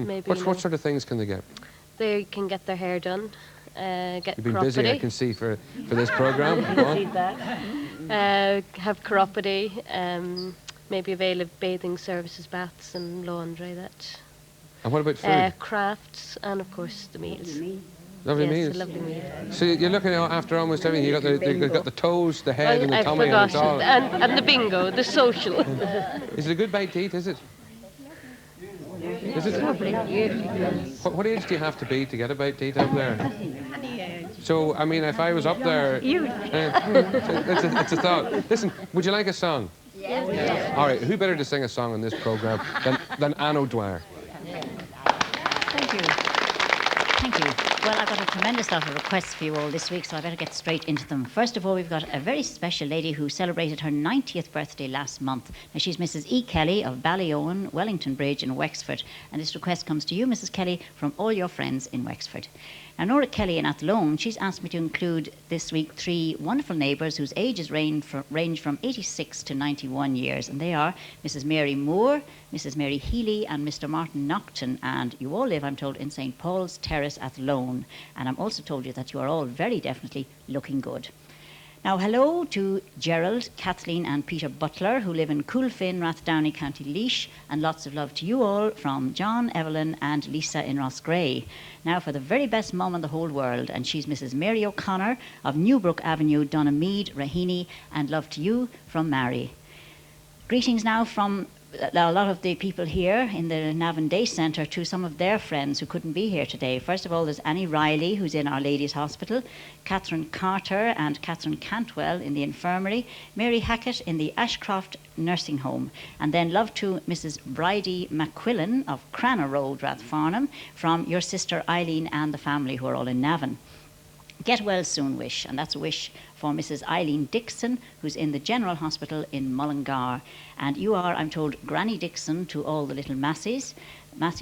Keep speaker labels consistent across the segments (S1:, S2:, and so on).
S1: Maybe.
S2: What sort of things can they get?
S1: They can get their hair done, get
S2: You've been
S1: chiropody.
S2: busy, I can see, for this programme.
S1: Have chiropody, maybe avail of bathing services, baths and laundry. That.
S2: And what about food?
S1: Crafts and, of course, the meals.
S2: Lovely
S1: yes,
S2: meals.
S1: A lovely meal.
S2: So you're looking after almost everything. You've got the toes, the head, and the tummy, and it's all.
S1: And the bingo, the social.
S2: Is it a good bite to eat? Is it? Is it? What age do you have to be to get a bite to eat up there? So, I mean, if I was up there... it's a thought. Listen, would you like a song?
S3: Yes.
S2: All right, who better to sing a song on this programme than Anne O'Dwyer?
S3: Thank you. Thank you. Well, I've got a tremendous lot of requests for you all this week, so I better get straight into them. First of all, we've got a very special lady who celebrated her 90th birthday last month. Now, she's Mrs. E. Kelly of Ballyowen, Wellington Bridge in Wexford. And this request comes to you, Mrs. Kelly, from all your friends in Wexford. Now, Nora Kelly in Athlone, she's asked me to include this week 3 wonderful neighbours whose ages range from 86 to 91 years. And they are Mrs. Mary Moore, Mrs. Mary Healy and Mr. Martin Nocton. And you all live, I'm told, in St. Paul's Terrace, Athlone. And I'm also told you that you are all very definitely looking good. Now, hello to Gerald, Kathleen and Peter Butler, who live in Coolfin, Rathdowney, County Laois, and lots of love to you all from John, Evelyn and Lisa in Rossgrey. Now for the very best mum in the whole world, and she's Mrs. Mary O'Connor of Newbrook Avenue, Donamead, Raheny, and love to you from Mary. Greetings now from a lot of the people here in the Navan Day Centre to some of their friends who couldn't be here today. First of all, there's Annie Reilly, who's in Our Lady's Hospital, Catherine Carter and Catherine Cantwell in the infirmary, Mary Hackett in the Ashcroft Nursing Home, and then love to Mrs. Bridie McQuillan of Cranna Road, Rathfarnham, from your sister Eileen and the family who are all in Navan. Get well soon wish, and that's a wish for Mrs. Eileen Dixon, who's in the General Hospital in Mullingar. And you are, I'm told, Granny Dixon to all the little Massey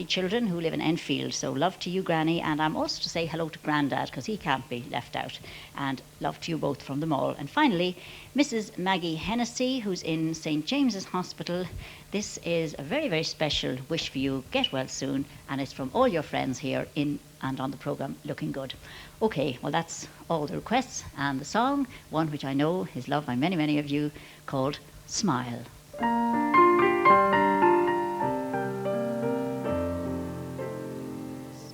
S3: children who live in Enfield. So love to you, Granny, and I'm also to say hello to Grandad, because he can't be left out. And love to you both from them all. And finally, Mrs. Maggie Hennessy, who's in St. James's Hospital. This is a very, very special wish for you. Get well soon, and it's from all your friends here in and on the programme Looking Good. Okay, well, that's all the requests and the song, one which I know is loved by many, many of you, called Smile.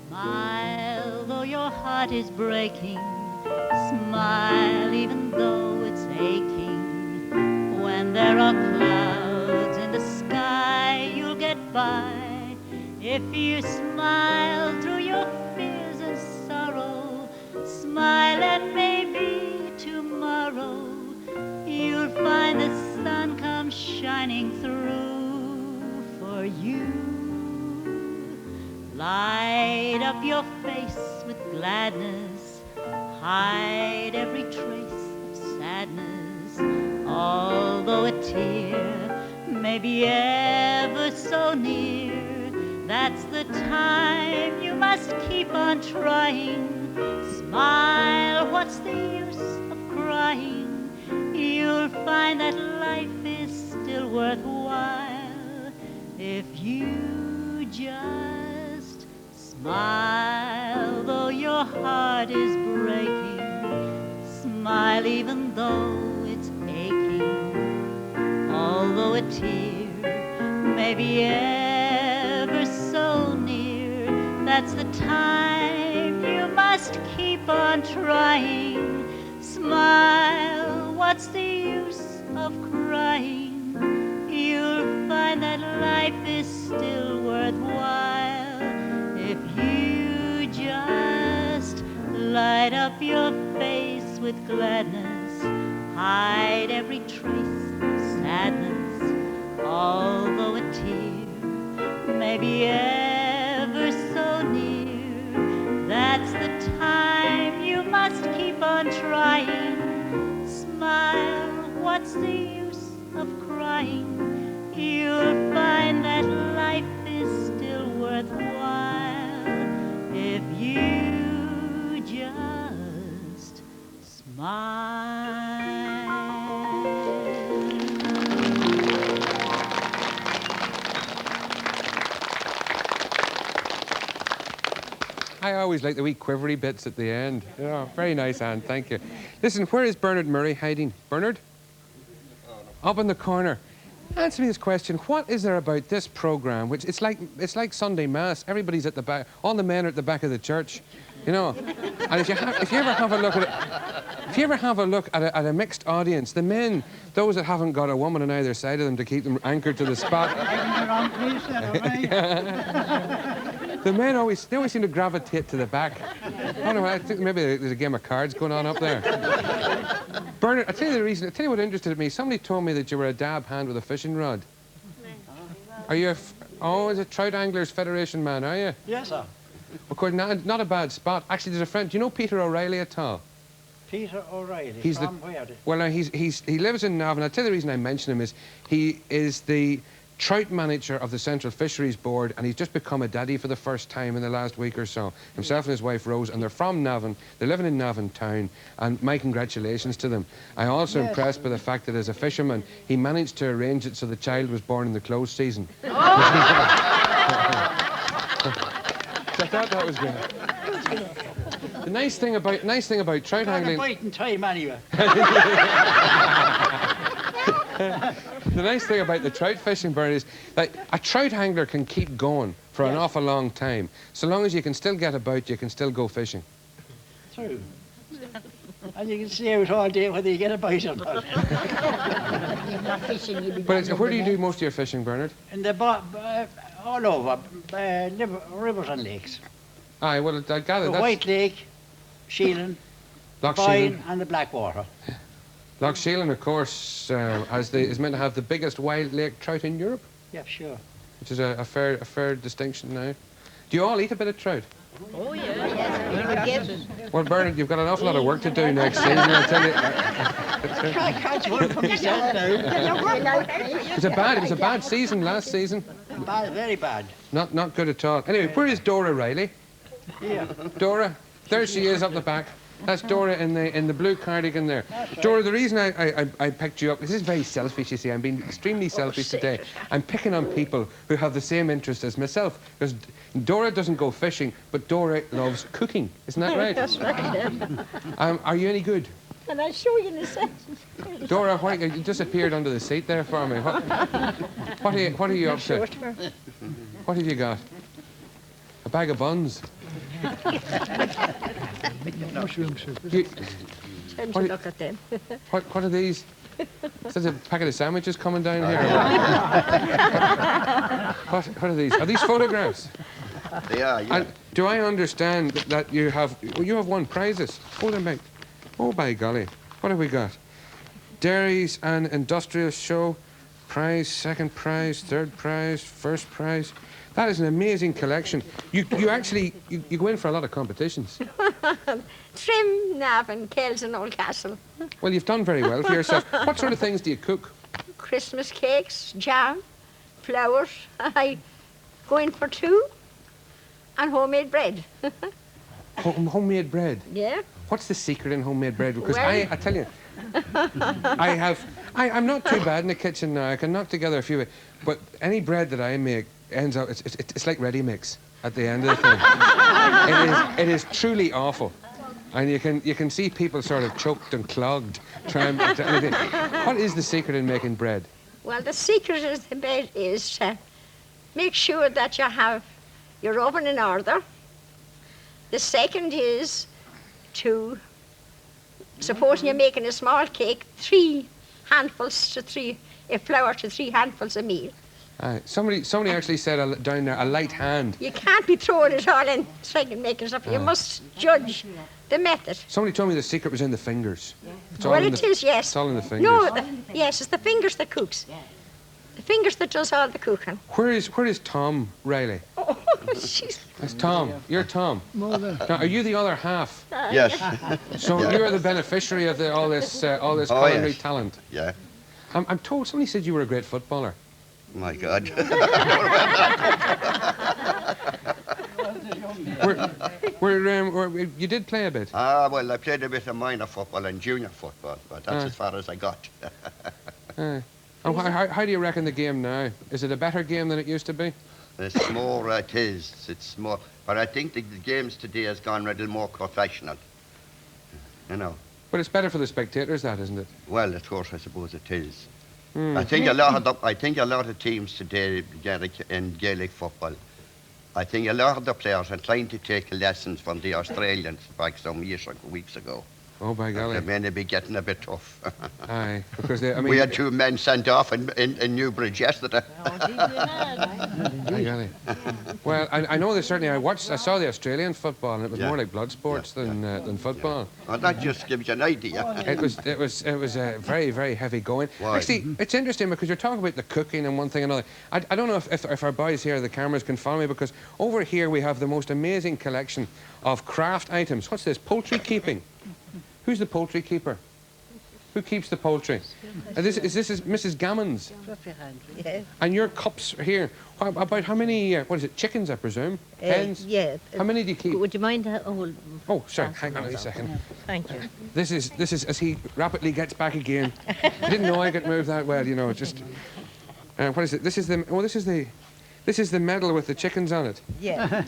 S3: Smile though your heart is breaking, smile even though it's aching. When there are clouds in the sky, you'll get by. If you smile through your fears and sorrow, smile and maybe tomorrow you'll find the sun comes shining through for you. Light up your face with gladness, hide every trace of sadness. Although a tear may be ever so near, that's the time you must keep on trying. Smile, what's the use of crying? You'll find that life is still worthwhile if you just smile. Though your heart is breaking, smile even though it's aching. Although a tear may be ever so near, that's the time you must keep on trying. Smile, what's the use of crying? You'll find that life is still worthwhile if you just light up your face with gladness, hide every trace of sadness. Although a tear may be ever so near, that's the time you must keep on trying. Smile, what's the use of crying? You'll find that life is still worthwhile if you just smile.
S2: I always like the wee quivery bits at the end. Oh, very nice, Anne, thank you. Listen, where is Bernard Murray hiding? Bernard? Up in the corner. Answer me this question. What is there about this programme, which it's like Sunday Mass. Everybody's at the back. All the men are at the back of the church, you know. And if you ever have a look at it, if you ever have a look at a mixed audience, the men, those that haven't got a woman on either side of them to keep them anchored to the spot. The men always seem to gravitate to the back. I don't know, I think maybe there's a game of cards going on up there. Bernard, I'll tell you what interested me. Somebody told me that you were a dab hand with a fishing rod. Are you is it Trout Anglers Federation man, are you?
S4: Yes, sir.
S2: Of course, not a bad spot. Actually, there's a friend. Do you know Peter O'Reilly at all?
S4: Peter O'Reilly.
S2: He's
S4: from where?
S2: Well, he lives in Navan. I'll tell you the reason I mention him is he is the trout manager of the Central Fisheries Board, and he's just become a daddy for the first time in the last week or so. Himself and his wife Rose, and they're from Navan. They're living in Navan town, and my congratulations to them. I'm also impressed by the fact that as a fisherman, he managed to arrange it so the child was born in the close season. So I thought that was good. The nice thing about trout angling.
S4: Bite in time anyway.
S2: The nice thing about the trout fishing, Bernard, is that a trout angler can keep going for an awful long time. So long as you can still get about, you can still go fishing.
S4: True. And you can stay out all day whether you get a bite or not.
S2: But where do you do most of your fishing, Bernard?
S4: In the all over, rivers and lakes.
S2: Aye, well, I gather
S4: The
S2: that's...
S4: White Lake, Sheelan,
S2: Loch
S4: Boyne
S2: Sheelan.
S4: and the Blackwater.
S2: Loch Sheelan, of course, is meant to have the biggest wild lake trout in Europe.
S4: Yeah, sure.
S2: Which is a fair distinction now. Do you all eat a bit of trout?
S1: Oh, yeah.
S2: Well, Bernard, you've got an awful lot of work to do next season, I'll tell you.
S4: I can't work for myself now.
S2: It was a bad season last season.
S4: Bad, very bad.
S2: Not good at all. Anyway, where is Dora Reilly?
S4: Yeah.
S2: Dora, there she is up the back. That's Dora in the blue cardigan there.
S4: Right.
S2: Dora, the reason I picked you up, this is very selfish, you see. I'm being extremely selfish today. I'm picking on people who have the same interest as myself. Because Dora doesn't go fishing, but Dora loves cooking. Isn't that right?
S5: That's right.
S2: Are you any good?
S5: And I'll show you in a second.
S2: Dora, you disappeared under the seat there for me. What are you up to? What have you got? A bag of buns?
S5: Mushroom soup. Time to look at them.
S2: What are these? Is there a packet of sandwiches coming down here? What are these? Are these photographs?
S6: They are, yeah.
S2: And do I understand that you have won prizes? Hold them back. Oh, by golly. What have we got? Dairies and Industrial Show. Prize, second prize, third prize, first prize. That is an amazing collection. You actually go in for a lot of competitions.
S5: Trim, Navan, Kells and Oldcastle.
S2: Well, you've done very well for yourself. What sort of things do you cook?
S5: Christmas cakes, jam, flowers. I go in for 2. And homemade bread.
S2: Homemade bread?
S5: Yeah.
S2: What's the secret in homemade bread? Because
S5: Well-
S2: I tell you, I'm not too bad in the kitchen now. I can knock together a few, but any bread that I make ends up, it's like ready mix at the end of the thing. It is truly awful. And you can see people sort of choked and clogged trying to anything. What is the secret in making bread?
S5: Well, the secret of the bread is to make sure that you have your oven in order. The second is to, supposing you're making a small cake, 3 handfuls to 3, a flour to 3 handfuls of meal.
S2: Somebody actually said down there, a light hand.
S5: You can't be throwing it all in trying to make it up. You must judge the method.
S2: Somebody told me the secret was in the fingers. It's all
S5: Well,
S2: in
S5: it is, yes.
S2: It's all in the fingers.
S5: No, yes, it's the fingers that cooks. The fingers that does all the cooking.
S2: Where is Tom Reilly?
S5: Oh, jeez.
S2: That's Tom. You're Tom. Now, are you the other half?
S6: Yes.
S2: So
S6: Yeah.
S2: you're the beneficiary of all this
S6: Oh,
S2: culinary
S6: yes.
S2: talent.
S6: Yeah.
S2: I'm told somebody said you were a great footballer.
S6: My God.
S2: You did play a bit.
S6: Well, I played a bit of minor football and junior football, but that's as far as I got.
S2: And how do you reckon the game now? Is it a better game than it used to be?
S6: It's more, it is. It's more. But I think the games today has gone a little more professional. You know.
S2: But it's better for the spectators, that, isn't it?
S6: Well, of course, I suppose it is.
S2: Mm.
S6: I think a lot of teams today in Gaelic football, I think a lot of the players are trying to take lessons from the Australians back some weeks ago.
S2: Oh, by golly.
S6: They may be getting a bit tough.
S2: Aye, because I mean...
S6: We had 2 men sent off in Newbridge yesterday.
S2: By golly. Well, I know they certainly... I saw the Australian football, and it was more like blood sports than football.
S6: Well, that just gives you an idea.
S2: It was very, very heavy going.
S6: Why?
S2: Actually, it's interesting because you're talking about the cooking and one thing and another. I don't know if our boys here, the cameras, can follow me, because over here we have the most amazing collection of craft items. What's this? Poultry keeping. Who's the poultry keeper? Who keeps the poultry? This is Mrs. Gammons.
S7: Yes.
S2: And your cups are here. About how many, what is it, chickens, I presume? Hens?
S7: Yes.
S2: How many do you keep?
S7: Would you mind
S2: Oh, sorry, hang on a second.
S7: Thank you.
S2: This is, as he rapidly gets back again. I didn't know I could move that well, you know, just... what is it? This is the medal with the chickens on it.
S7: Yeah.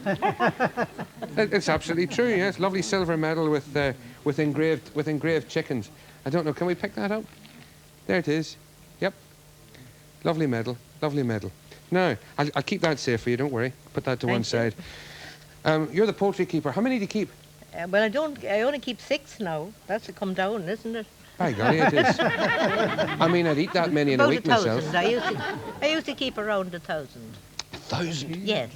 S2: It's absolutely true, yes. Lovely silver medal with engraved chickens. I don't know, can we pick that up? There it is. Yep. Lovely medal, lovely medal. Now, I'll keep that safe for you, don't worry. Put that to one side. You're the poultry keeper. How many do you keep?
S7: Well, I only keep 6 now. That's to come down, isn't it?
S2: By golly, it is. I mean, I'd eat that many in a week myself.
S7: I used to keep around 1,000.
S2: 1,000?
S7: Yes.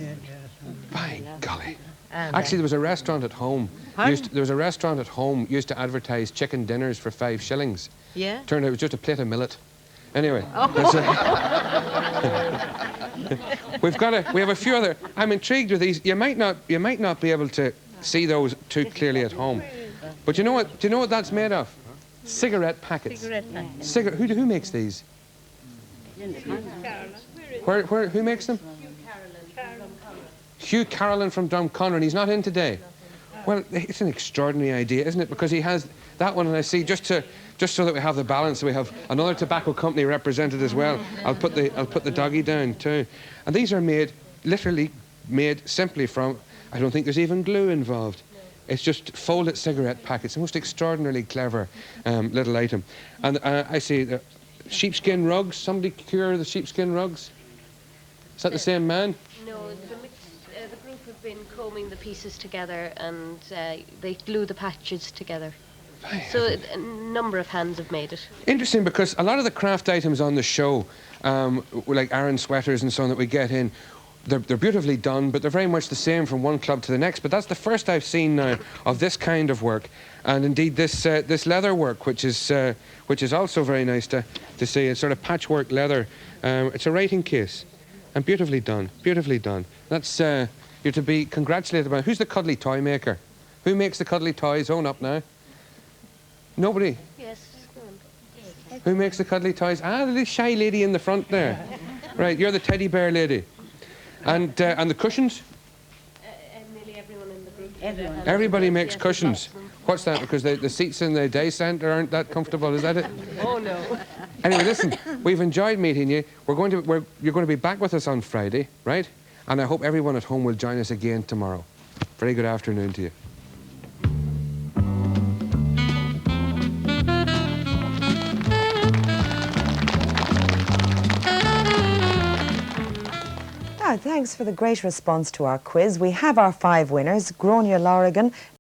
S2: By golly.
S7: And,
S2: Actually, there was a restaurant at home. There was a restaurant at home used to advertise chicken dinners for 5 shillings.
S7: Yeah.
S2: Turned out it was just a plate of millet. Anyway, we have a few other. I'm intrigued with these. You might not be able to see those too clearly at home, but you know what? Do you know what that's made of? Cigarette packets.
S7: Cigarette packets.
S2: Who makes these? Who makes them? Hugh Carolyn from Drumconnor, and he's not in today. Well, it's an extraordinary idea, isn't it? Because he has that one, and I see just so that we have the balance, we have another tobacco company represented as well. I'll put the doggy down too. And these are literally made simply from. I don't think there's even glue involved. It's just folded cigarette packets. The most extraordinarily clever little item. And I see the sheepskin rugs. Somebody cure the sheepskin rugs. Is that the same man?
S1: No, the group have been combing the pieces together, and they glue the patches together. So a number of hands have made it.
S2: Interesting, because a lot of the craft items on the show, like Aran sweaters and so on that we get in, they're beautifully done, but they're very much the same from one club to the next. But that's the first I've seen now of this kind of work, and indeed this leather work, which is also very nice to see. It's sort of patchwork leather. It's a writing case, and beautifully done, beautifully done. That's you're to be congratulated about. Who's the cuddly toy maker? Who makes the cuddly toys? Own up now. Nobody.
S1: Yes.
S2: Who makes the cuddly toys? Ah, the shy lady in the front there. Right, you're the teddy bear lady. And the cushions?
S1: Nearly everyone in the group.
S2: Everybody makes cushions. What's that? Because the seats in the day centre aren't that comfortable, is that it?
S1: Oh, no.
S2: Anyway, listen, we've enjoyed meeting you. You're going to be back with us on Friday, right? And I hope everyone at home will join us again tomorrow. Very good afternoon to you.
S8: Thanks for the great response to our quiz. We have our 5 winners: Gráinne Lorrigan,